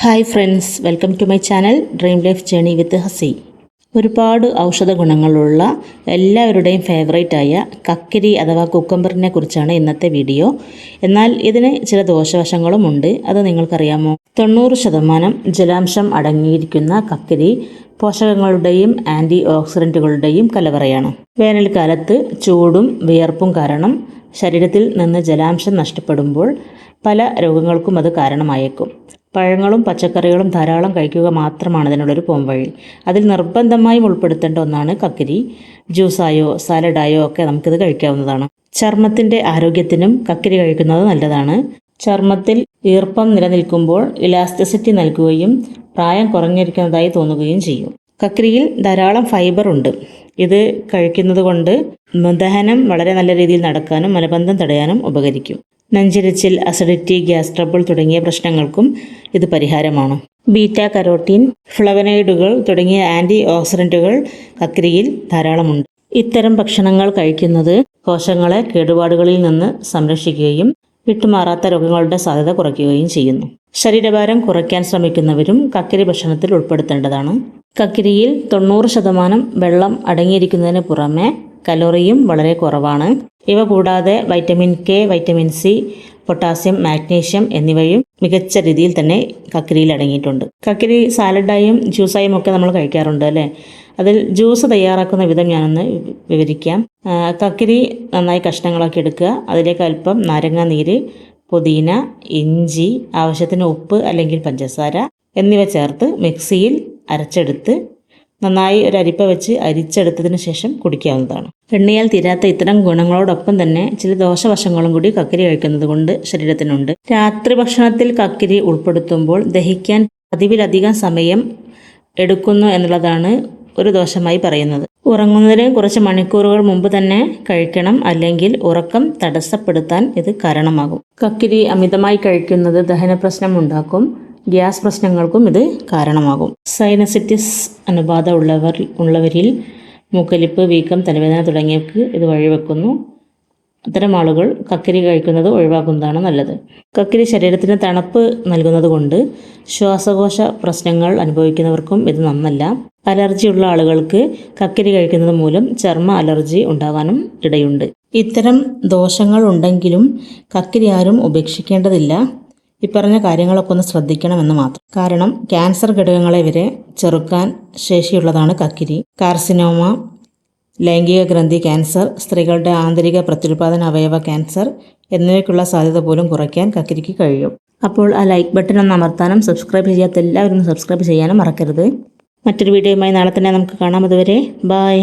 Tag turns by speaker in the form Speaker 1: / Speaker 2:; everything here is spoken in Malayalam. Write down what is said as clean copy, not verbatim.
Speaker 1: Hi friends, welcome to my channel dream life journey with Hasi. ഒരുപാട് ഔഷധ ഗുണങ്ങളുള്ള എല്ലാവരുടെയും ഫേവറേറ്റായ കക്കിരി അഥവാ കുക്കമ്പറിനെ കുറിച്ചാണ് ഇന്നത്തെ വീഡിയോ. എന്നാൽ ഇതിന് ചില ദോഷവശങ്ങളും ഉണ്ട്. അത് നിങ്ങൾക്കറിയാമോ? 90% ജലാംശം അടങ്ങിയിരിക്കുന്ന കക്കിരി പോഷകങ്ങളുടെയും ആൻറ്റി ഓക്സിഡൻറ്റുകളുടെയും കലവറയാണ്. വേനൽക്കാലത്ത് ചൂടും വിയർപ്പും കാരണം ശരീരത്തിൽ നിന്ന് ജലാംശം നഷ്ടപ്പെടുമ്പോൾ പല രോഗങ്ങൾക്കും അത് കാരണമായേക്കും. പഴങ്ങളും പച്ചക്കറികളും ധാരാളം കഴിക്കുക മാത്രമാണ് അതിനുള്ളൊരു പോംവഴി. അതിൽ നിർബന്ധമായും ഉൾപ്പെടുത്തേണ്ട ഒന്നാണ് കക്കിരി. ജ്യൂസായോ സാലഡായോ ഒക്കെ നമുക്കിത് കഴിക്കാവുന്നതാണ്. ചർമ്മത്തിൻ്റെ ആരോഗ്യത്തിനും കക്കിരി കഴിക്കുന്നത് നല്ലതാണ്. ചർമ്മത്തിൽ ഈർപ്പം നിലനിൽക്കുമ്പോൾ ഇലാസ്റ്റിസിറ്റി നൽകുകയും പ്രായം കുറഞ്ഞിരിക്കുന്നതായി തോന്നുകയും ചെയ്യും. കക്കിരിയിൽ ധാരാളം ഫൈബർ ഉണ്ട്. ഇത് കഴിക്കുന്നത് കൊണ്ട് ദഹനം വളരെ നല്ല രീതിയിൽ നടക്കാനും മലബന്ധം തടയാനും ഉപകരിക്കും. നെഞ്ചിരിച്ചിൽ, അസിഡിറ്റി, ഗ്യാസ് ട്രബിൾ തുടങ്ങിയ പ്രശ്നങ്ങൾക്കും ഇത് പരിഹാരമാണ്. ബീറ്റ കരോട്ടീൻ, ഫ്ലവനോയിഡുകൾ തുടങ്ങിയ ആൻറ്റി ഓക്സിഡൻറ്റുകൾ കക്കിരിയിൽ ധാരാളമുണ്ട്. ഇത്തരം ഭക്ഷണങ്ങൾ കഴിക്കുന്നത് കോശങ്ങളെ കേടുപാടുകളിൽ നിന്ന് സംരക്ഷിക്കുകയും വിട്ടുമാറാത്ത രോഗങ്ങളുടെ സാധ്യത കുറയ്ക്കുകയും ചെയ്യുന്നു. ശരീരഭാരം കുറയ്ക്കാൻ ശ്രമിക്കുന്നവരും കക്കിരി ഭക്ഷണത്തിൽ ഉൾപ്പെടുത്തേണ്ടതാണ്. കക്കിരിയിൽ 90% വെള്ളം അടങ്ങിയിരിക്കുന്നതിന് പുറമെ കലോറിയും വളരെ കുറവാണ്. ഇവ കൂടാതെ vitamin K, vitamin C, potassium, magnesium എന്നിവയും മികച്ച രീതിയിൽ തന്നെ കക്കിരിയിൽ അടങ്ങിയിട്ടുണ്ട്. കക്കിരി സാലഡായും ജ്യൂസായും ഒക്കെ നമ്മൾ കഴിക്കാറുണ്ട് അല്ലേ? അതിൽ ജ്യൂസ് തയ്യാറാക്കുന്ന വിധം ഞാനൊന്ന് വിവരിക്കാം. കക്കിരി നന്നായി കഷ്ണങ്ങളാക്കി എടുക്കുക. അതിലേക്ക് അല്പം നാരങ്ങാ നീര്, പുതിന, ഇഞ്ചി, ആവശ്യത്തിന് ഉപ്പ് അല്ലെങ്കിൽ പഞ്ചസാര എന്നിവ ചേർത്ത് മിക്സിയിൽ അരച്ചെടുത്ത് നന്നായി ഒരു അരിപ്പ വെച്ച് അരിച്ചെടുത്തതിന് ശേഷം കുടിക്കാവുന്നതാണ്. എണ്ണയാൽ തീരാത്ത ഇത്തരം ഗുണങ്ങളോടൊപ്പം തന്നെ ചില ദോഷവശങ്ങളും കൂടി കക്കിരി കഴിക്കുന്നത് കൊണ്ട് ശരീരത്തിനുണ്ട്. രാത്രി ഭക്ഷണത്തിൽ കക്കിരി ഉൾപ്പെടുത്തുമ്പോൾ ദഹിക്കാൻ പതിവിലധികം സമയം എടുക്കുന്നു എന്നുള്ളതാണ് ഒരു ദോഷമായി പറയുന്നത്. ഉറങ്ങുന്നതിന് കുറച്ച് മണിക്കൂറുകൾ മുമ്പ് തന്നെ കഴിക്കണം, അല്ലെങ്കിൽ ഉറക്കം തടസ്സപ്പെടുത്താൻ ഇത് കാരണമാകും. കക്കിരി അമിതമായി കഴിക്കുന്നത് ദഹന പ്രശ്നം ഉണ്ടാക്കും. ഗ്യാസ് പ്രശ്നങ്ങൾക്കും ഇത് കാരണമാകും. സൈനസിറ്റിസ് അണുബാധ ഉള്ളവരിൽ മൂക്കൊലിപ്പ്, വീക്കം, തലവേദന തുടങ്ങിയവർക്ക് ഇത് വഴിവെക്കുന്നു. അത്തരം ആളുകൾ കക്കിരി കഴിക്കുന്നത് ഒഴിവാക്കുന്നതാണ് നല്ലത്. കക്കിരി ശരീരത്തിന് തണുപ്പ് നൽകുന്നത് കൊണ്ട് ശ്വാസകോശ പ്രശ്നങ്ങൾ അനുഭവിക്കുന്നവർക്കും ഇത് നന്നല്ല. അലർജിയുള്ള ആളുകൾക്ക് കക്കിരി കഴിക്കുന്നത് മൂലം ചർമ്മ അലർജി ഉണ്ടാകാനും ഇടയുണ്ട്. ഇത്തരം ദോഷങ്ങൾ ഉണ്ടെങ്കിലും കക്കിരി ആരും ഉപേക്ഷിക്കേണ്ടതില്ല. ഇപ്പറഞ്ഞ കാര്യങ്ങളൊക്കെ ഒന്ന് ശ്രദ്ധിക്കണമെന്ന് മാത്രം. കാരണം ക്യാൻസർ ഘടകങ്ങളെ വരെ ചെറുക്കാൻ ശേഷിയുള്ളതാണ് കക്കിരി. കാർസിനോമ, ലൈംഗിക ഗ്രന്ഥി ക്യാൻസർ, സ്ത്രീകളുടെ ആന്തരിക പ്രത്യുൽപാദന അവയവ ക്യാൻസർ എന്നിവയ്ക്കുള്ള സാധ്യത പോലും കുറയ്ക്കാൻ കക്കിരിക്ക് കഴിയും. അപ്പോൾ ആ ലൈക്ക് ബട്ടൺ ഒന്ന് അമർത്താനും സബ്സ്ക്രൈബ് ചെയ്യാത്ത എല്ലാവരും സബ്സ്ക്രൈബ് ചെയ്യാനും മറക്കരുത്. മറ്റൊരു വീഡിയോയുമായി നാളെ തന്നെ നമുക്ക് കാണാം. അതുവരെ ബൈ.